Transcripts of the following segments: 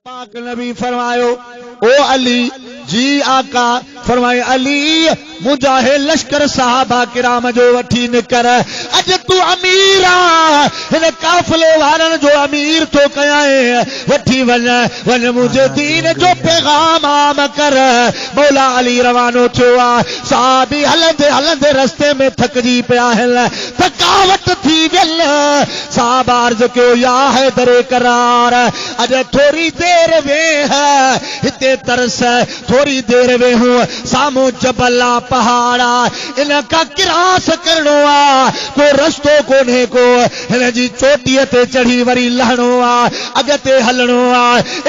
पाक नबी फरमायो ओ अली जी आका फरमाए अली मुजाहे लश्कर साहबा किराम जो वठी निकर अज तू अमीर इन काफले वारन जो अमीर तो कयाए वठी वन मुझे दीन जो पैगाम आम कर। मौला अली रवानो थियो साहबी हलंदे हलंदे रस्ते में थकजी पिया हल थकावट थी गल साहब अर्ज कयो या है दरे करार अज थोड़ी देर वे है हिते तरस थोड़ी देर वे हूँ सामू जबला पहाड़ा इनका किरास करणो को रस्तो कोने को इन जी चोटीअ ते चढ़ी वरी लहणो अगते हलणो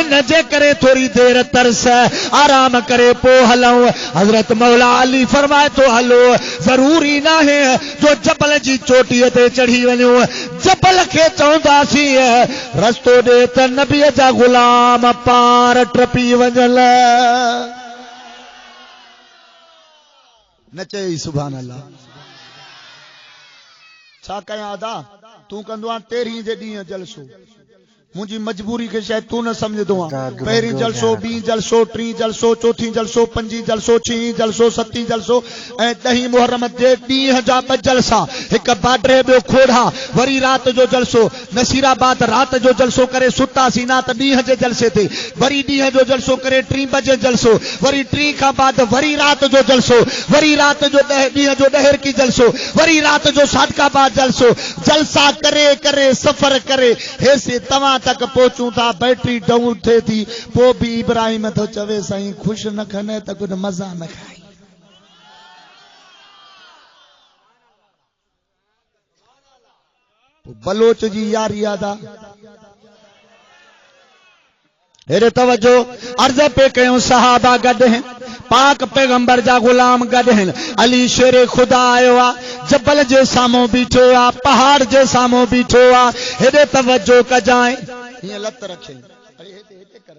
इन जे करे थोड़ी देर तरस आराम करे पो हलऊं। हजरत मौला अली फरमाए तो हलो जरूरी ना है जो जबल जी चोटीअ ते चढ़ी वञो जबल खे चवंदासी रस्तो दे त नबीअ जा गुलाम पार टपी वञल न चई सुभान अल्लाह छा कयां अदा तू कंदो आ 13 जे ॾींहुं जलसो मुझी मजबूरी के शायद तू न समझदो पहिरीं जलसो बी जलसो टी जलसो चौथी जलसो पंजी जलसो छहीं जलसो सती जलसो ऐं 10 मुहर्रम जे ॾींहुं जा 2 जलसा हिक बाडरे ॿियो खोड़ा वरी रात जो जलसो नसीराबाद रात जो जलसो करे सुतासीं ना त ॾींहुं जे जलसे ते वरी ॾींहुं जो जलसो करे 3 बजे जलसो वरी 3 खां बाद वरी रात जो जलसो वरी रात जो ॾींहुं जो ॾहर की जलसो वरी रात जो सादकाबाद जलसो जलसा करे करे सफर करे हेसे तव्हां तक पहुंचूं था बैटरी डाउन थे थी पो भी इब्राहिम तो चवे साईं खुश न खने त कुछ मजा न खाई। बलोच जी यारी आदा हेरे तवज्जो अर्ज पे कयूं सहाबा गड हैं पाक पैगंबर जा गुलाम गड हैं अली शेरे खुदा आयो आ जबल जे सामो बीठो आ पहाड़ जे सामो बीठो आ हेरे तवज्जो कजाए ये लत रखे अरे हेते हेते कर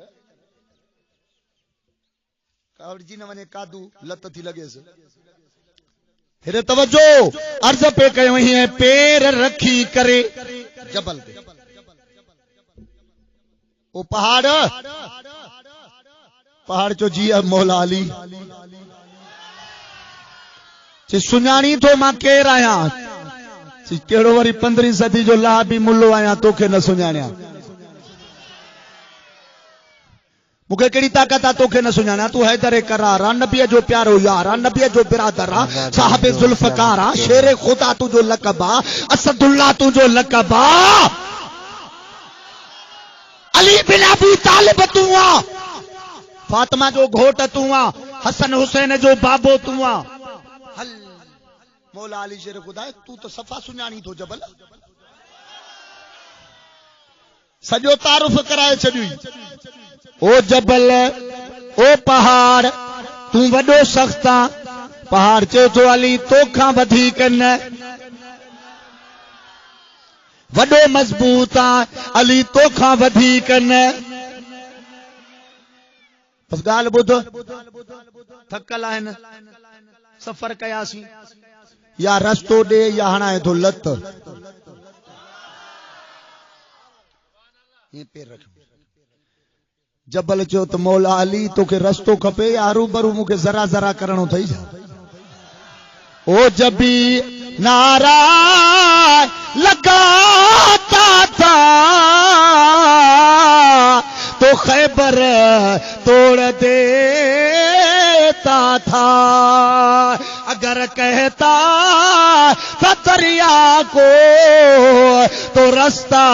कावड़ जी न वने कादू लत थी लगे से हेरे तवज्जो अर्ज पे कयो ही पैर रखी करे जबल पे ओ पहाड़ चो जी मौला अली चे सुञाणी तो मां केर आया केड़ो वरी 15वीं सदी जो लाबी मुल्लो आया तोखे न सुञाणिया मुखे केड़ी ताकत आ तोखे न सुञाणा तू हैदर करार आ नबी जो प्यारो यार आ नबी जो बिरादर आ साहिब जुल्फकार आ शेर खुदा तुझो लक़ब आ असदुल्लाह तुझो लक़ब आ अली बिन अबी तालिब तू आ फातिमा जो घोट तू आ हसन हुसैन जो बाबो तू आ हल मौला अली शेर खुदा तू तो सफा सुञाणी तो जबल सजो तारुफ कराए छडी ओ जबल ओ पहाड़ तू वडो सख्ता पहाड़ चे तो अली तोखा वधीक न वडो मजबूत आ अली तोखा वधीक न बस गाल बुध थकल आहिन सफर कयासी या रस्तो दे या हणाए तो लत ये पैर रख जबल चो तो मौला अली तोखे रस्तो खपे या रूबरू मुखे जरा जरा करणो थई जा ओ जबी नारा लगाता था तो खैबर तोड़ देता था अगर कहता था दरिया को तो रास्ता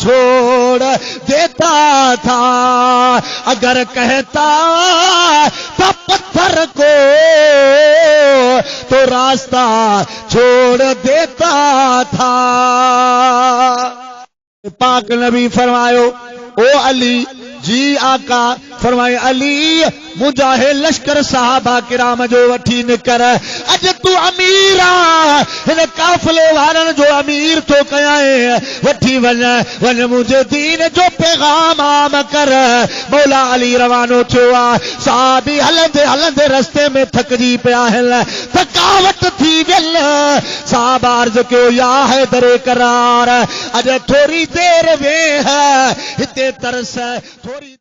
छोड़ देता था अगर कहता था पत्थर को तो रास्ता छोड़ देता था। पाक नबी फरमायो ओ अली जी आका फरमाए अली मुजाहे लश्कर साहबा किराम जो वठी निकर अज तू अमीर इन काफले वारन जो अमीर तो कयाए वठी वन मुझे दीन जो पैगाम आम कर। मौला अली रवानो थियो साहबी हलंदे हलंदे रस्ते में थकजी पिया हल थकावट थी गल साहब अर्ज कयो या है दरे करार अज थोड़ी देर वे है हिते तरस थोड़ी